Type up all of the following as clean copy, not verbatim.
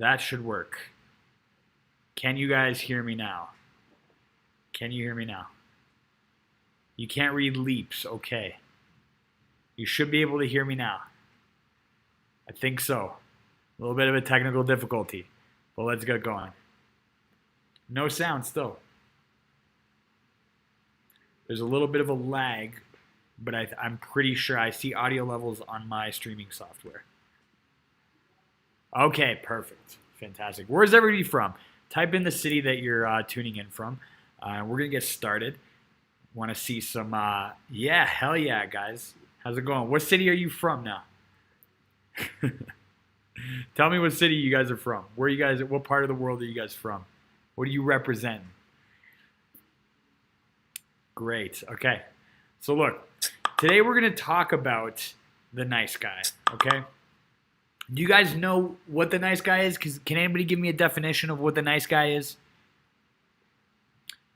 That should work. Can you guys hear me now? Can you hear me now? You can't read leaps. Okay. You should be able to hear me now. I think so. A little bit of a technical difficulty, but let's get going. No sound still. There's a little bit of a lag, but I'm pretty sure I see audio levels on my streaming software. Okay, perfect. Fantastic. Where's everybody from? Type in the city that you're tuning in from. We're going to get started. Want to see some, yeah, hell yeah, guys. How's it going? What city are you from now? Tell me what city you guys are from. Where you guys, what part of the world are you guys from? What do you represent? Great. Okay. So look, today we're going to talk about the nice guy, okay? Do you guys know what the nice guy is? Can anybody give me a definition of what the nice guy is?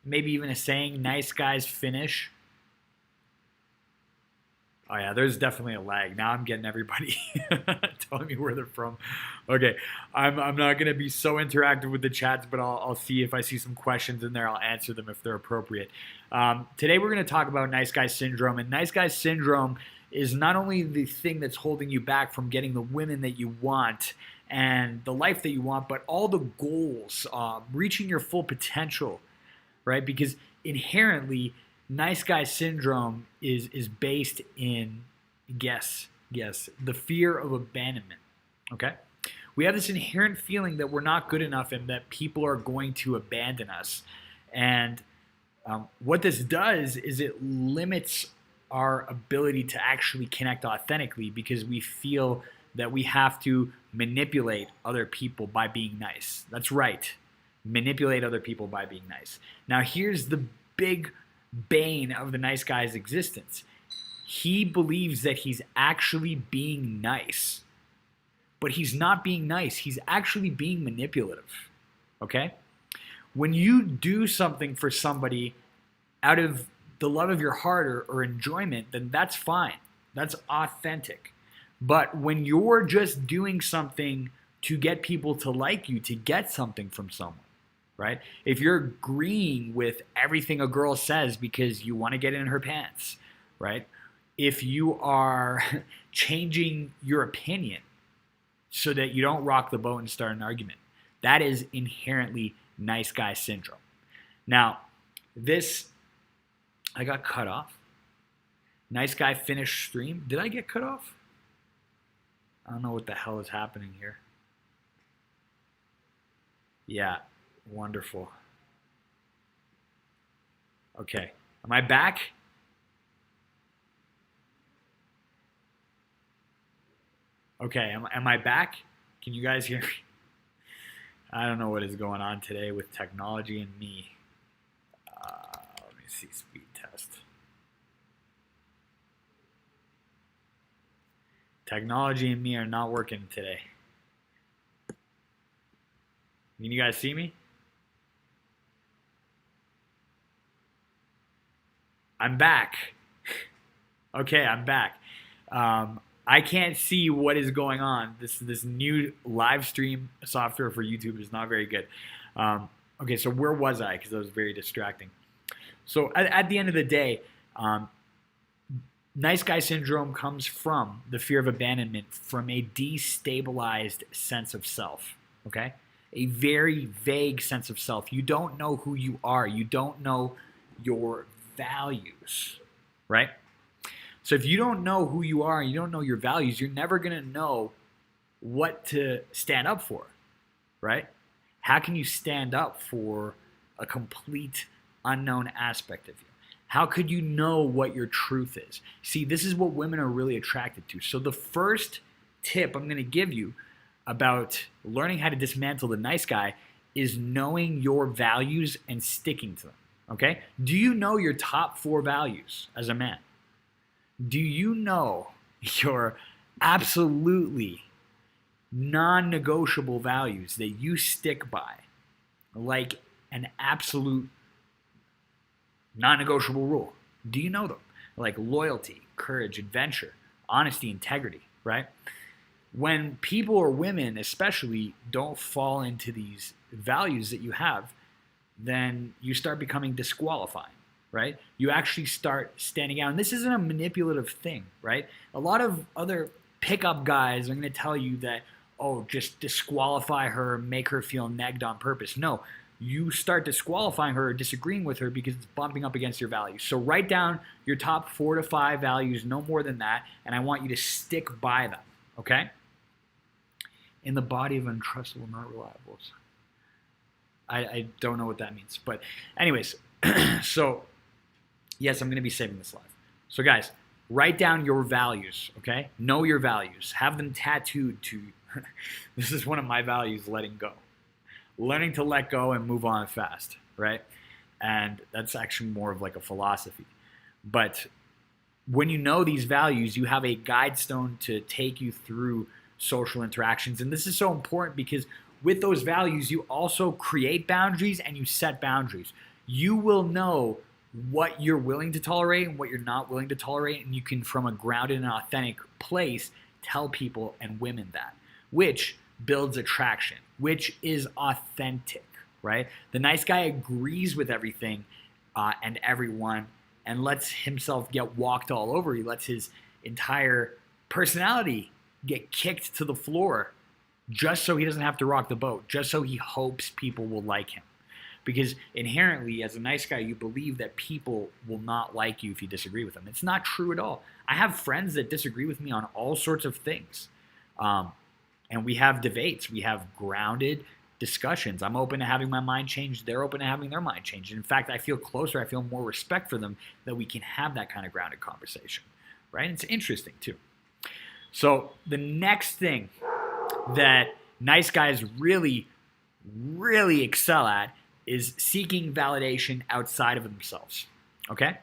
Maybe even a saying, nice guys finish. Oh yeah, there's definitely a lag. Now I'm getting everybody telling me where they're from. Okay, I'm not going to be so interactive with the chats, but I'll see if I see some questions in there. I'll answer them if they're appropriate. Today we're going to talk about nice guy syndrome. And nice guy syndrome is not only the thing that's holding you back from getting the women that you want and the life that you want, but all the goals, reaching your full potential, right? Because inherently, nice guy syndrome is based in, guess, the fear of abandonment, okay? We have this inherent feeling that we're not good enough and that people are going to abandon us. And what this does is it limits our ability to actually connect authentically because we feel that we have to manipulate other people by being nice. That's right. Manipulate other people by being nice. Now, here's the big bane of the nice guy's existence. He believes that he's actually being nice, but he's not being nice. He's actually being manipulative, okay? When you do something for somebody out of the love of your heart or enjoyment, then that's fine. That's authentic. But when you're just doing something to get people to like you, to get something from someone, right? If you're agreeing with everything a girl says because you want to get in her pants, right? If you are changing your opinion so that you don't rock the boat and start an argument, that is inherently nice guy syndrome. Now, I got cut off. Nice guy finished stream. Did I get cut off? I don't know what the hell is happening here. Yeah. Wonderful. Okay. Am I back? Okay. Am I back? Can you guys hear me? I don't know what is going on today with technology and me. Let me see. Speed test. Technology and me are not working today. Can you guys see me? I'm back. Okay, I'm back. I can't see what is going on. This new live stream software for YouTube is not very good. Okay, so where was I? Because that was very distracting. So at the end of the day, nice guy syndrome comes from the fear of abandonment, from a destabilized sense of self. Okay, a very vague sense of self. You don't know who you are. You don't know your values, right? So if you don't know who you are and you don't know your values, you're never going to know what to stand up for, right? How can you stand up for a complete unknown aspect of you? How could you know what your truth is? See, this is what women are really attracted to. So the first tip I'm going to give you about learning how to dismantle the nice guy is knowing your values and sticking to them. Okay? Do you know your top 4 values as a man? Do you know your absolutely non-negotiable values that you stick by, like an absolute non-negotiable rule? Do you know them? Like loyalty, courage, adventure, honesty, integrity, right? when people or women especially don't fall into these values that you have, then you start becoming disqualifying, right? You actually start standing out. And this isn't a manipulative thing, right? A lot of other pickup guys are going to tell you that, oh, just disqualify her, make her feel negged on purpose. No, you start disqualifying her or disagreeing with her because it's bumping up against your values. So write down your top 4 to 5 values, no more than that, and I want you to stick by them, okay? In the body of untrustable, not reliable. I don't know what that means. But anyways, so yes, I'm going to be saving this live. So guys, write down your values, okay? Know your values. Have them tattooed to, this is one of my values, letting go. Learning to let go and move on fast, right? And that's actually more of like a philosophy. But when you know these values, you have a guide stone to take you through social interactions. And this is so important because with those values, you also create boundaries and you set boundaries. You will know what you're willing to tolerate and what you're not willing to tolerate, and you can, from a grounded and authentic place, tell people and women that, which builds attraction, which is authentic, right? The nice guy agrees with everything and everyone and lets himself get walked all over. He lets his entire personality get kicked to the floor just so he doesn't have to rock the boat, just so he hopes people will like him. Because inherently, as a nice guy, you believe that people will not like you if you disagree with them. It's not true at all. I have friends that disagree with me on all sorts of things. And we have debates. We have grounded discussions. I'm open to having my mind changed. They're open to having their mind changed. In fact, I feel closer. I feel more respect for them that we can have that kind of grounded conversation, right? It's interesting, too. So the next thing that nice guys really, really excel at is seeking validation outside of themselves, okay?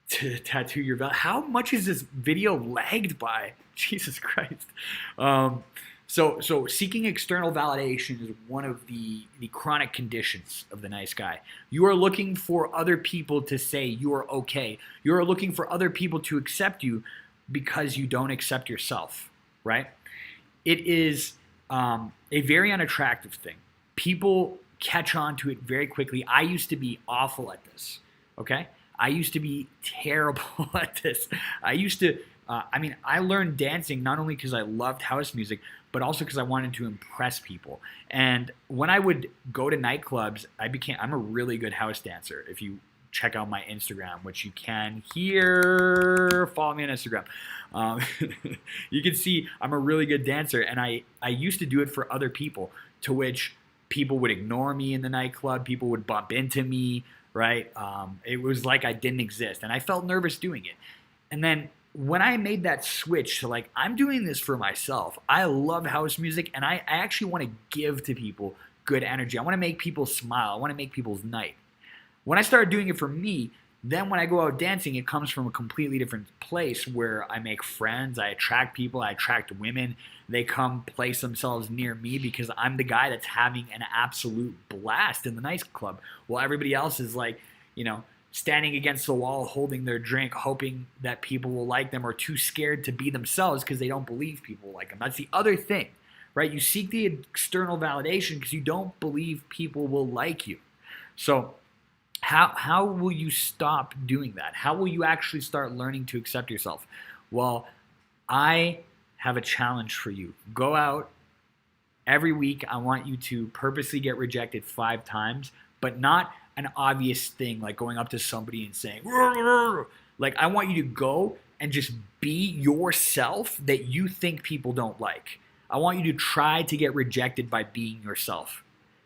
To tattoo your value. How much is this video lagged by? Jesus Christ. So seeking external validation is one of the chronic conditions of the nice guy. You are looking for other people to say you are okay. You are looking for other people to accept you because you don't accept yourself, right? It is a very unattractive thing. People catch on to it very quickly. I used to be awful at this, okay? I used to be terrible at this. I used to, I learned dancing not only because I loved house music, but also because I wanted to impress people. And when I would go to nightclubs, I'm a really good house dancer. If you check out my Instagram, which you can here, follow me on Instagram. You can see I'm a really good dancer, and I used to do it for other people, to which people would ignore me in the nightclub. People would bump into me, right? It was like I didn't exist, and I felt nervous doing it. And then when I made that switch to like, I'm doing this for myself. I love house music, and I actually want to give to people good energy. I want to make people smile. I want to make people's night. When I started doing it for me, then when I go out dancing, it comes from a completely different place where I make friends, I attract people, I attract women. They come place themselves near me because I'm the guy that's having an absolute blast in the nightclub. While everybody else is like, standing against the wall, holding their drink, hoping that people will like them, or too scared to be themselves because they don't believe people will like them. That's the other thing, right? You seek the external validation because you don't believe people will like you. So how will you stop doing that? How will you actually start learning to accept yourself? Well, I have a challenge for you. Go out every week. I want you to purposely get rejected 5 times, but not an obvious thing like going up to somebody and saying, "Rrr." Like, I want you to go and just be yourself that you think people don't like. I want you to try to get rejected by being yourself.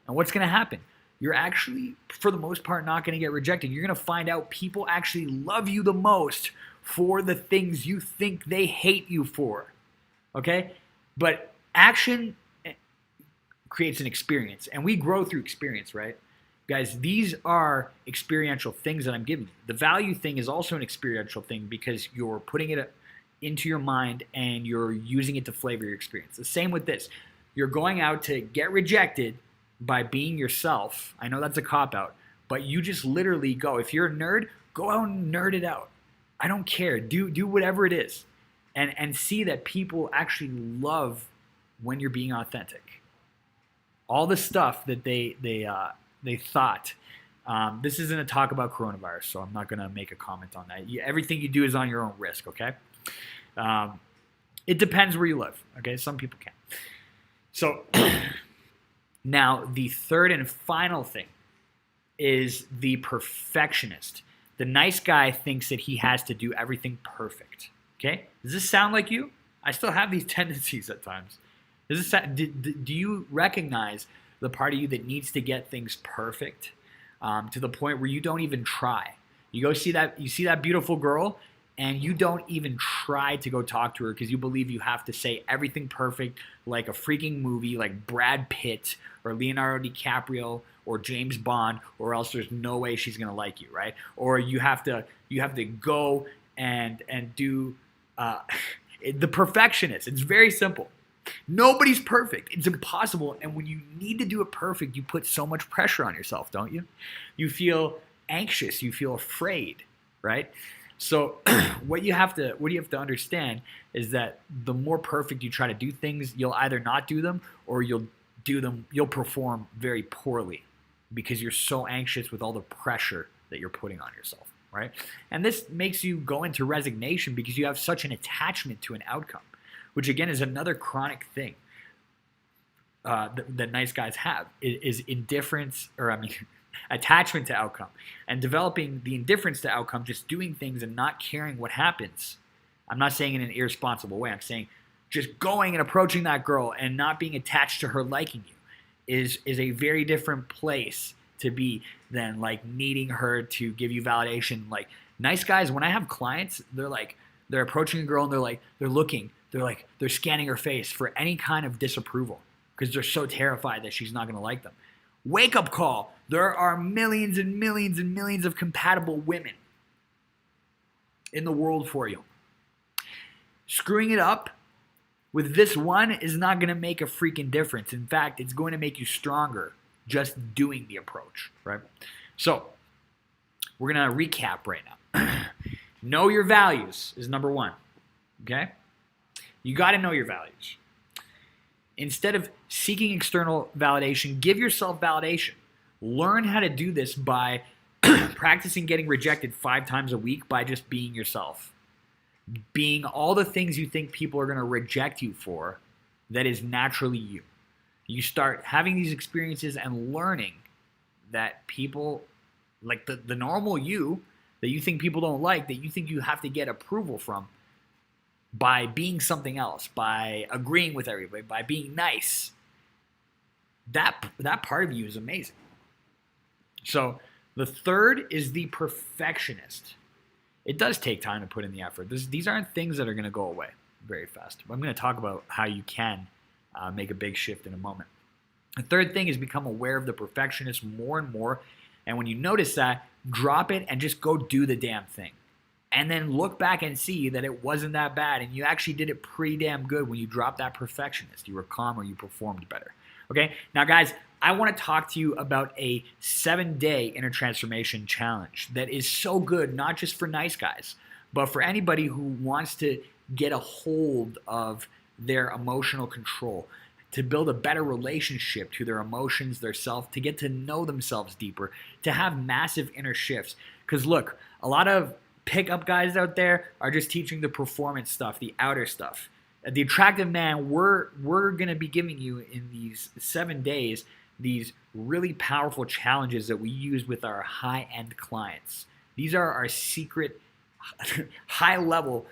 And what's going to happen? You're actually, for the most part, not going to get rejected. You're going to find out people actually love you the most for the things you think they hate you for. Okay? But action creates an experience, and we grow through experience, right? Guys, these are experiential things that I'm giving you. The value thing is also an experiential thing because you're putting it into your mind and you're using it to flavor your experience. The same with this. You're going out to get rejected by being yourself. I know that's a cop-out, but you just literally go. If you're a nerd, go out and nerd it out. I don't care. Do whatever it is. and see that people actually love when you're being authentic. All the stuff that they thought. This isn't a talk about coronavirus, so I'm not going to make a comment on that. Everything you do is on your own risk, okay? It depends where you live, okay? Some people can. So now the third and final thing is the perfectionist. The nice guy thinks that he has to do everything perfect, okay? Does this sound like you? I still have these tendencies at times. Do you recognize the part of you that needs to get things perfect to the point where you don't even try? You see that beautiful girl, and you don't even try to go talk to her because you believe you have to say everything perfect like a freaking movie, like Brad Pitt or Leonardo DiCaprio or James Bond, or else there's no way she's gonna like you, right? Or you have to go and do the perfectionist. It's very simple. Nobody's perfect. It's impossible. And when you need to do it perfect, you put so much pressure on yourself, don't you? You feel anxious. You feel afraid, right? So what you have to understand is that the more perfect you try to do things, you'll either not do them or you'll perform very poorly because you're so anxious with all the pressure that you're putting on yourself, right? And this makes you go into resignation because you have such an attachment to an outcome, which again is another chronic thing that nice guys have is indifference, attachment to outcome, and developing the indifference to outcome, just doing things and not caring what happens. I'm not saying in an irresponsible way. I'm saying just going and approaching that girl and not being attached to her liking you is a very different place to be than like needing her to give you validation. Like nice guys, when I have clients, they're approaching a girl and they're scanning her face for any kind of disapproval because they're so terrified that she's not going to like them. Wake up call. There are millions and millions and millions of compatible women in the world for you. Screwing it up with this one is not going to make a freaking difference. In fact, it's going to make you stronger just doing the approach, right? So we're going to recap right now. Know your values is number one, okay? You got to know your values. Instead of seeking external validation, give yourself validation. Learn how to do this by practicing getting rejected 5 times a week by just being yourself. Being all the things you think people are going to reject you for that is naturally you. You start having these experiences and learning that people, like the normal you, that you think people don't like, that you think you have to get approval from, by being something else, by agreeing with everybody, by being nice. That part of you is amazing. So the third is the perfectionist. It does take time to put in the effort. These aren't things that are going to go away very fast. I'm going to talk about how you can make a big shift in a moment. The third thing is become aware of the perfectionist more and more. And when you notice that, drop it and just go do the damn thing. And then look back and see that it wasn't that bad and you actually did it pretty damn good when you dropped that perfectionist. You were calmer, you performed better. Okay? Now, guys, I want to talk to you about a 7-day inner transformation challenge that is so good, not just for nice guys, but for anybody who wants to get a hold of their emotional control, to build a better relationship to their emotions, their self, to get to know themselves deeper, to have massive inner shifts. Because look, a lot of pickup guys out there are just teaching the performance stuff, the outer stuff. The attractive man, we're going to be giving you in these 7 days these really powerful challenges that we use with our high-end clients. These are our secret, high-level,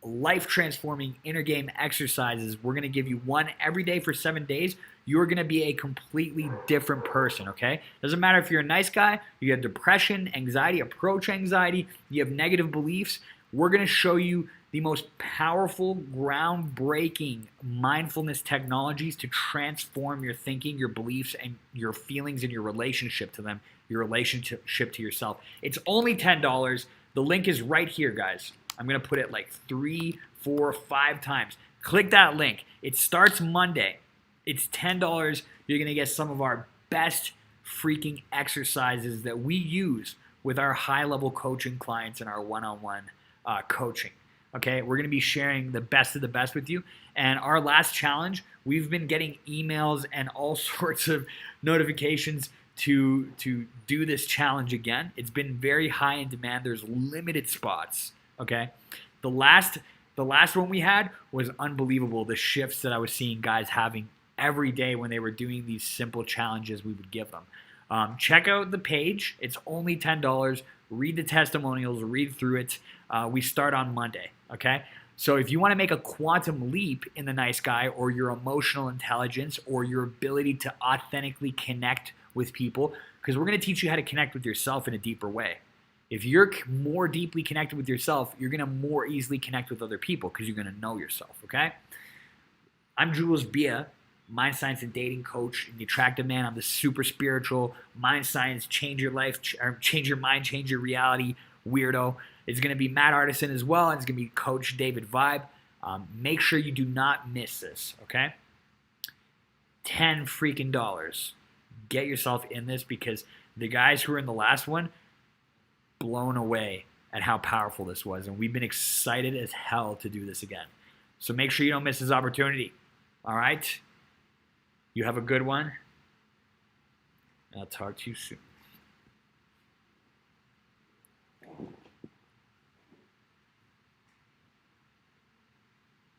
life-transforming inner game exercises. We're going to give you one every day for 7 days. You're going to be a completely different person, okay? Doesn't matter if you're a nice guy, you have depression, anxiety, approach anxiety, you have negative beliefs. We're going to show you the most powerful, groundbreaking mindfulness technologies to transform your thinking, your beliefs, and your feelings and your relationship to them, your relationship to yourself. It's only $10. The link is right here, guys. I'm going to put it like 3, 4, 5 times. Click that link. It starts Monday. It's $10. You're going to get some of our best freaking exercises that we use with our high-level coaching clients and our one-on-one coaching. Okay, we're going to be sharing the best of the best with you. And our last challenge, we've been getting emails and all sorts of notifications to do this challenge again. It's been very high in demand. There's limited spots. Okay, the last one we had was unbelievable. The shifts that I was seeing guys having every day when they were doing these simple challenges we would give them. Check out the page. It's only $10. Read the testimonials. Read through it. We start on Monday. Okay. So if you want to make a quantum leap in the nice guy, or your emotional intelligence, or your ability to authentically connect with people, because we're going to teach you how to connect with yourself in a deeper way. If you're more deeply connected with yourself, you're going to more easily connect with other people because you're going to know yourself. Okay. I'm Jules Bia, mind science and dating coach and the attractive man. I'm the super spiritual mind science, change your life, change your mind, change your reality weirdo. It's going to be Matt Artisan as well, and it's going to be Coach David Vibe. Make sure you do not miss this, okay? $10 freaking dollars. Get yourself in this, because the guys who were in the last one, blown away at how powerful this was, and we've been excited as hell to do this again. So make sure you don't miss this opportunity, all right? You have a good one, and I'll talk to you soon.